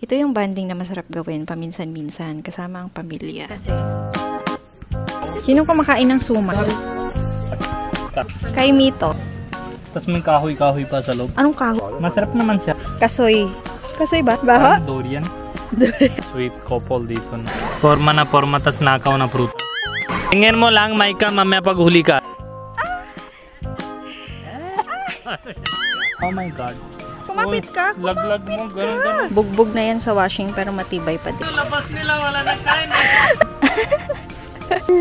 Ito yung bonding na masarap gawin paminsan-minsan kasama ang pamilya. Kasi, sino kumakain ng suman? Kay Mito. Tapos may kahoy-kahoy pa sa loob. Anong kahoy? Masarap naman siya. Kasoy. Kasoy ba? Baho? Durian. Sweet couple dito na. Forma na forma, tas nakaw na fruit. Tingin mo lang, Maika, mamaya pag huli ka. Oh my God. Kumapit ka? Laglag mo, ganun. Bugbog na yan sa washing pero matibay pa din. Labas nila, wala na kain.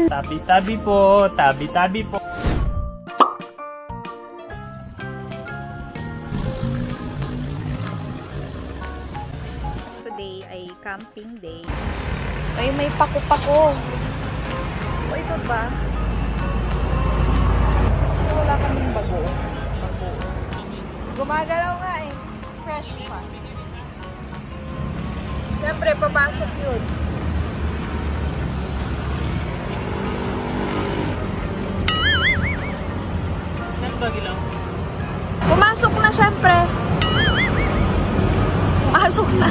Tabi-tabi po, tabi-tabi po. Today ay camping day. Ay, may pako-pako. O, ito ba? Wala kaming bago. Gumagalaw nga eh. Fresh pa. Siyempre, papasok yun. Saan ba gilaw? Pumasok na siyempre. Pumasok na.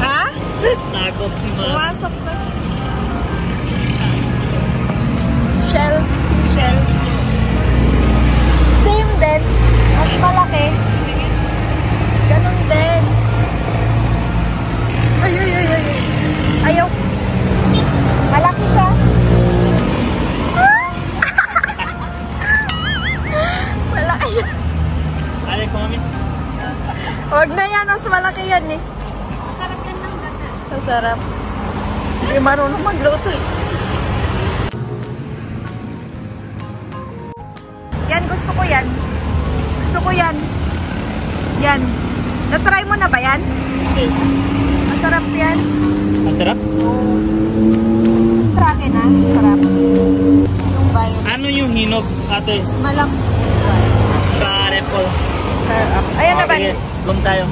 Ha? Takot si Ma. Pumasok na siya. Shell, seashell. Same din. Mas malaki. Ganon din. Ay. Ayaw. Malaki siya. Malaki siya. Alay ko, mami. Huwag na yan. Mas malaki yan eh. Masarap yan ng gata. Masarap. Hindi marunong magluto eh. Yan, gusto ko yan. Gusto ko yan. Yan. Na-try mo na ba yan? Okay. Masarap yan. Masarap? Sa akin ha. Masarap. Yung bayo. Ano yung hinog, ate? Malang. Sa apple. Ayan na ba? Sige, doon tayo.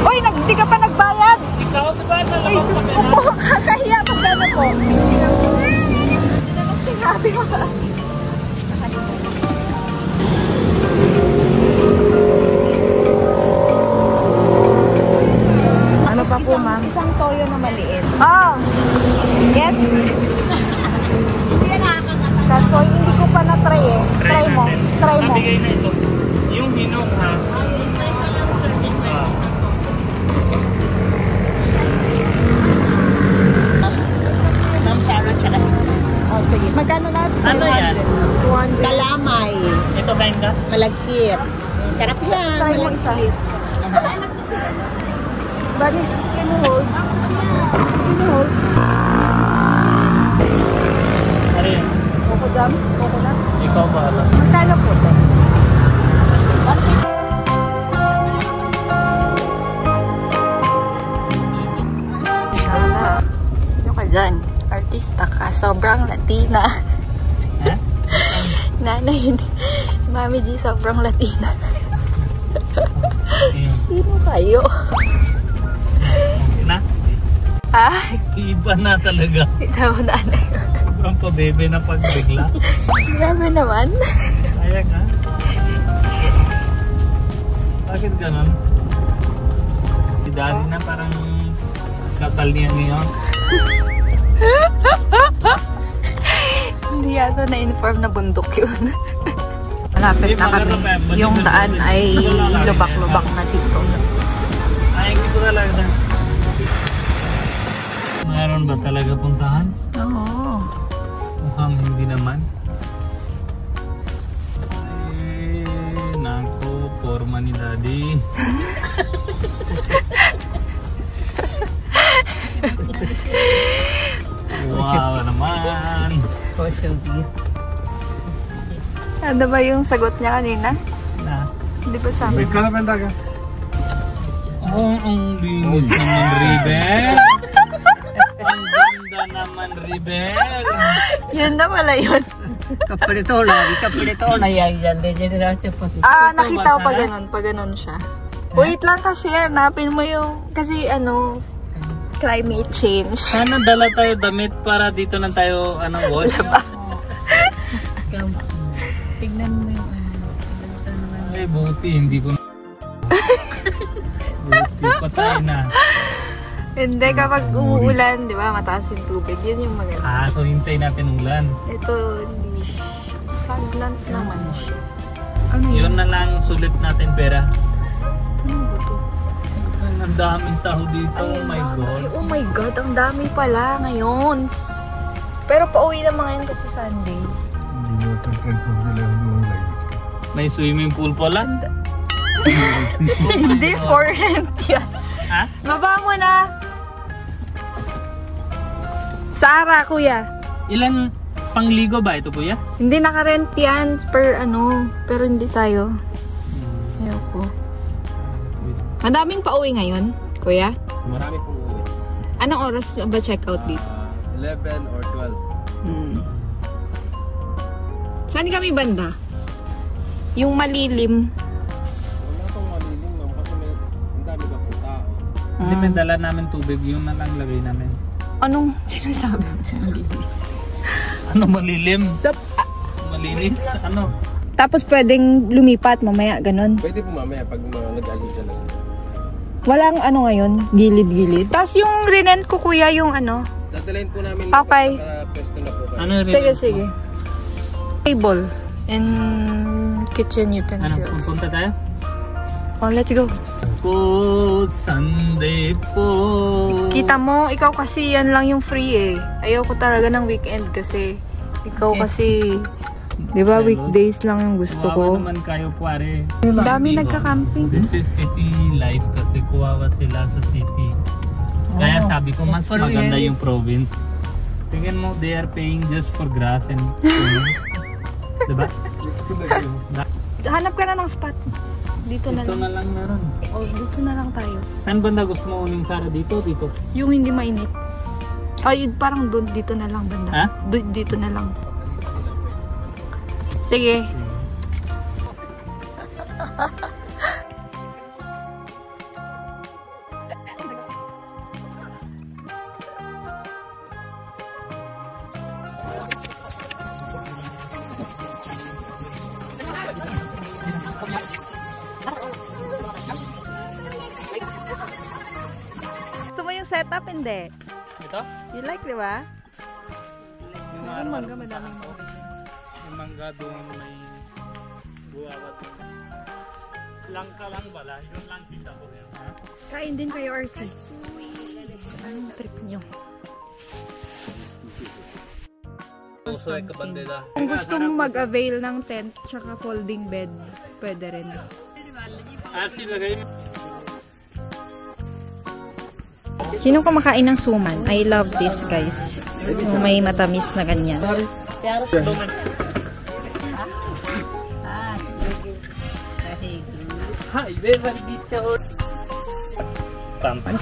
Uy, di ka pa nagbayad. Ikaw, diba? Uy, Diyos ko po. Kakahiya. Magkano po? Sinabi ko ba? Ano pa po, ma'am? Isang toyo na maliit. Oh! Yes? Hindi yan nakakatawa. Kaso, hindi ko pa na-try eh. Try mo. Try mo. Nabigay na ito. Yung hinog, ha? Try ka lang, sir. Isang toyo. Ma'am Sarah, tsaka si... Oh, sige. Magkano na? Ano yan? 200. Kalamay. Ito kain ka? Malagkit. Sarap yan. Try mo isa. Bali, kinuhold. Kinuhold. Ano yan? Coconut? Coconut? Ikaw bahala. Magkano po ito? Inshallah. Sino ka dyan? Artista ka. Sobrang Latina. Ha? Nanay, Mami G, sobrang Latina. Sino kayo? Na? Ah? Iba na talaga. Ikaw, nanay. Sobrang pabebe na pagbigla. Grabe naman. Kaya ka? Bakit ganon? Si Daddy na parang kasal niya ngayon. Hindi yata na-inform na bundok yun. Malapit na kami. Yung daan ay lubak-lubak na dito. Ay, hindi ko talaga. Mayroon ba talaga puntahan? Oo. Mukhang hindi naman. Ay, nako, forma ni Daddy. Wow naman. Ano ba yung sagot niya kanina? Na. Hindi ba sabi? Ang linis naman, Rebel. Ang ganda naman, Rebel. Yun na pala yun. Kapalitola yan. Ah, nakita ko pa ganun siya. Wait lang kasi, hanapin mo yung, kasi ano, climate change. Sana dala tayo damit para dito lang tayo, wash. Ikaw. Tignan mo yung Ay, buti. Hindi ko buti. Patay na. Hindi, kapag umuulan, di ba, mataas yung tubig. Yun yung maganda. So hintay natin ulan. Ito, hindi. Stagnant naman siya. Ano Yun na lang sulit natin pera. Ano ba ito? Ang daming tao dito. Oh my God. Oh my God, ang dami pala ngayon. Pero pauwi lang mga yan kasi Sunday. May swimming pool pala. Hindi, for rent yan. Ha? Baba mo na. Sara, kuya. Ilan pangligo ba ito, kuya? Hindi naka-rent yan per ano, pero hindi tayo. Ayoko. Madaming pauwi ngayon, kuya? Marami pong uwi. Anong oras ba check out dito? 11 or 12. Saan kami banda? Yung malilim. Wala pong malilim ma'am kasi ang dami ka po tao. Hindi, may dala namin tubig. Yun na lang lagay namin. Anong sinasabi mo sa malilim? Ano malilim? So, Malinis? Ano? tapos pwedeng lumipat mamaya, ganun. Pwede po mamaya pag nag-alisa na sila. Walang ano ngayon, gilid-gilid. Tapos yung rinent ko kuya, yung ano. Dadalhin po namin Okay. pwesto na po kayo. Ano rin? Sige, sige. Table and kitchen Ano? utensils. Pupunta tayo? Oh, let's go. Po, Sunday po. Kita mo, ikaw kasi yan lang yung free eh. Ayaw ko talaga ng weekend kasi ikaw kasi, di ba, weekdays lang yung gusto ko. Kuwawa naman kayo, pare. Ang dami nagka-camping. This is city life kasi kuwawa sila sa city. Kaya sabi ko, mas maganda yung province. Tingnan mo, they are paying just for grass and food. Diba? Hanap ka na ng spot. Dito na Ito lang. na lang meron. Oh, dito na lang tayo. Saan banda gusto mo uling, Sara? Dito? Dito? Yung hindi mainit. Ay, parang doon, dito na lang banda. Ha? Dito na lang. Sige. Gusto mo yung setup? Hindi. Ito? You like, di ba? Yung Yung mangga, madaming mangga. Yung mangga doon may buwawat. Langka lang pala. Yun lang kita ko yun. Ha? Kain din kayo, RC. Anong trip nyo? Kung gusto mo mag-avail ng tent tsaka folding bed, pwede rin. Lagay mo. Sino kumakain ng suman? I love this, guys. Yung may matamis na ganyan. Hi, very dito. Tampan.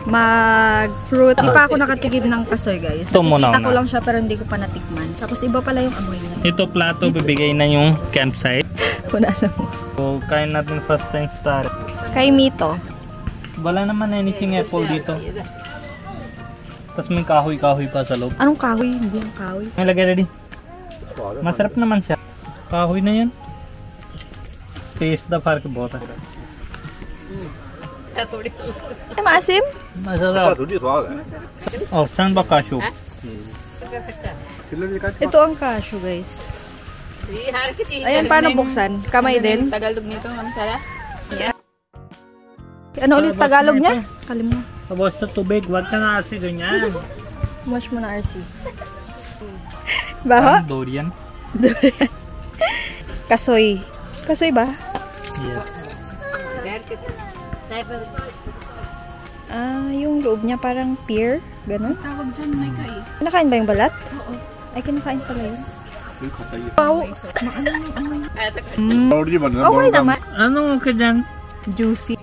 Mag-fruit. Di pa ako nakatikim ng kasoy, guys. Ito muna Nakikita ko una. lang siya pero hindi ko pa natikman. Tapos iba pala yung amoy niya. Ito plato, bibigay na yung campsite. Punasan mo. So, kain natin first time start. Kay Mito. Wala naman anything apple dito. Tapos may kahoy-kahoy pa sa loob. Anong kahoy? Hindi yung kahoy. May lagay ready. Masarap naman siya. Kahoy na yan. Taste the fark bota. Ay, maasim? Masarap. Oh, saan ba cashew? Ito ang cashew, guys. Ayan, paano buksan? Kamay din? Tagalog nito, Ma'am Sara? Ano ulit Tagalog niya? Kalim mo. Tapos sa tubig, huwag ka na kasi ganyan. Wash mo na, RC. Baho? Dorian. Kasoy. Kasoy ba? Yes. Ah, yung loob niya parang pear. Ganon. Tawag dyan, may kai. Kinakain ba yung balat? Oo. Ay, kinakain pala yun. Wow. Maano yung amoy. Okay naman. Anong okay dyan? Juicy.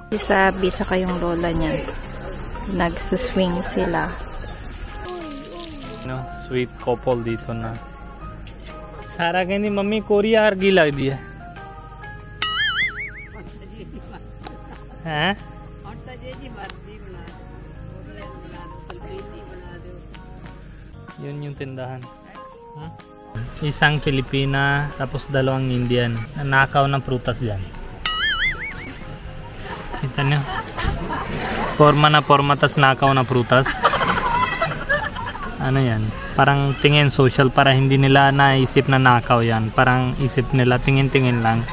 Si Sabi, tsaka yung lola niya. Nagsuswing sila. No, sweet couple dito na. सारा कहनी mummy Korea अर्गी लग दी है हैं yun yung tindahan. Isang Pilipina, tapos dalawang Indian. Nanakaw ng prutas dyan. Kita nyo? Forma na forma, tas nakaw na prutas. Ano yan? Parang tingin social para hindi nila naisip na nakaw yan. Parang isip nila tingin-tingin lang.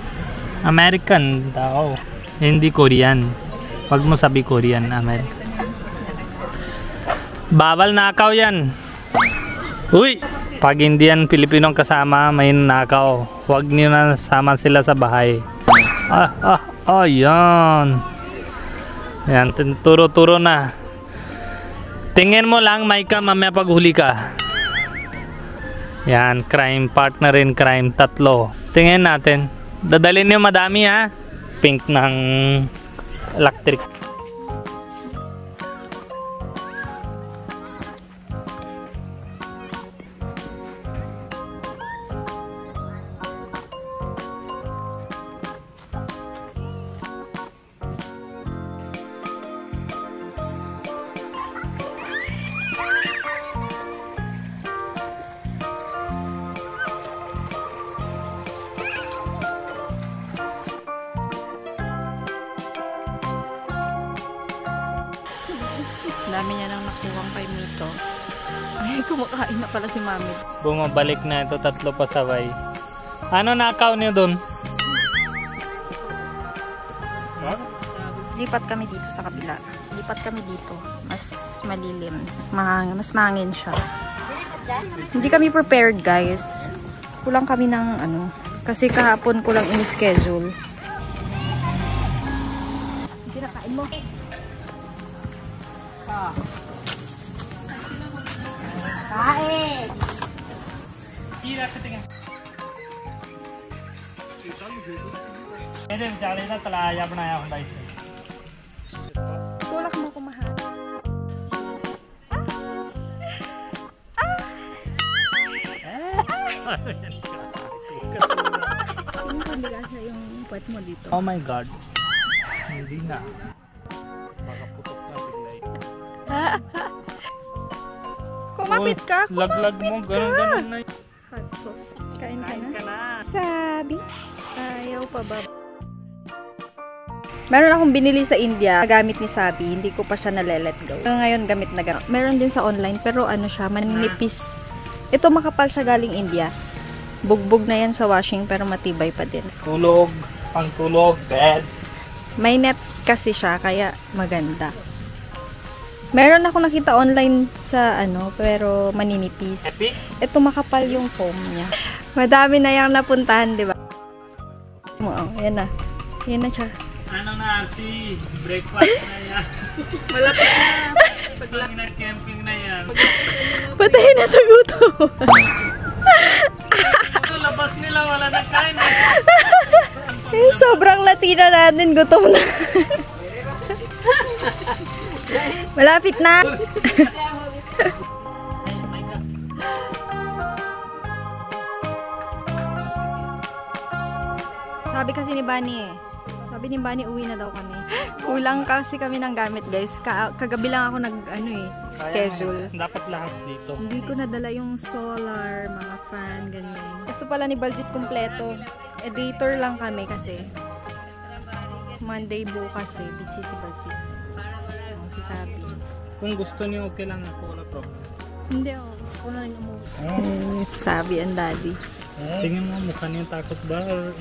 American tao. Hindi Korean. Wag mo sabi Korean, American. Bawal nakaw yan. Uy! Pag Indian, Pilipinong kasama, may nakaw. Huwag niyo na sama sila sa bahay. Yan. Yan, turo-turo na. Tingin mo lang, Maika, mamaya paghuli ka. Yan, crime, partner in crime, 3. Tingin natin. Dadalhin niyo madami ha. Pink ng electric. Dami niya nang nakuhang kay Mito. Ay, kumakain na pala si Mami. Bumabalik na ito, 3 pa sabay. Ano nakaw niyo dun? Lipat kami dito sa kabila. Lipat kami dito. Mas malilim. Mas mahangin siya. Hindi kami prepared, guys. Kulang kami ng ano. Kasi kahapon ko lang in-schedule. Hindi na, kain mo. Kain! Tira ka tingin. Ito, cari na talaya banaya akong guys. Tulak mo kumahal. Hindi kasi yung puwet mo dito. Oh my god. Hindi na. Baka putok na bigla. Kumapit ka. Laglag mo, ganun na. Hot sauce. Kain ka Kain na. ka na. Sabi. Ayaw pa ba? Meron akong binili sa India, gamit ni Sabi, hindi ko pa siya nale-let go. Ngayon gamit na gamit. Meron din sa online, pero ano siya, manipis. Ito makapal siya galing India. Bugbog na yan sa washing, pero matibay pa din. Tulog, pangtulog, bed. May net kasi siya, kaya maganda. Meron ako nakita online sa ano, pero maninipis. Epic? Ito makapal yung foam niya. Madami na yung napuntahan, di ba? Oo, yan na. Yan na siya. Ano na, si breakfast na yan. Malapit na. Pag camping na yan. Patay na sa gutom. Ito, labas nila, wala na kain. Sobrang Latina natin, gutom na. Malapit na. Sabi kasi ni Bunny Sabi ni Bunny, uwi na daw kami. Kulang kasi kami ng gamit, guys. Kagabi lang ako schedule. Dapat lahat dito. Hindi ko nadala yung solar, mga fan, ganyan. Gusto pala ni Baljit kumpleto. Editor lang kami kasi Monday bukas busy si Baljit. Si Sabi. Kung gusto niyo, okay lang ako. Wala problem. Hindi ako. Gusto na rin umuwi. Sabi ang daddy. Tingin mo, mukha niyo takot ba? Or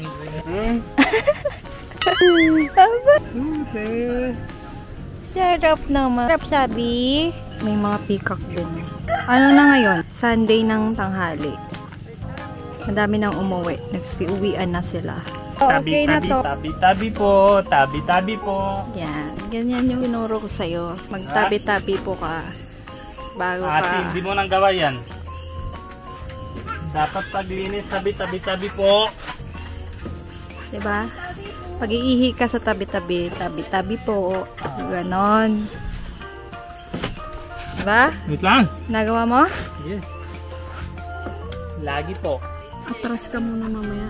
Sarap naman. Sarap, Sabi. May mga peacock din. Ano na ngayon? Sunday ng tanghali. Madami nang umuwi. Nagsiuwian na sila. Okay na to. Tabi-tabi po. Tabi-tabi po. Yan. Ganyan yung tinuro ko sa'yo. Magtabi-tabi po ka. Bago ka. Ate, hindi mo nang gawa yan. Dapat paglinis, tabi-tabi po. Diba? Pag-iihi ka sa tabi-tabi, tabi-tabi po. Ganon. Diba? Wait lang. Nagawa mo? Yes. Lagi po. Atras ka muna mamaya.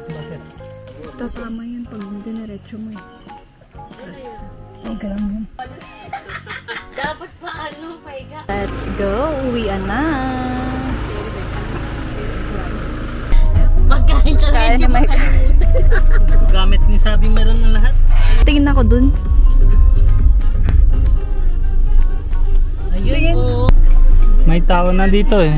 Bakit? Tatama yun pag diniretso mo eh. Okay lang yun. Dapat pa ano, paiga. Let's go! Uwian na! mic. Gamit ni Sabi meron na lahat. Tingin ako dun. Ayun. Tingin. May tao na dito eh.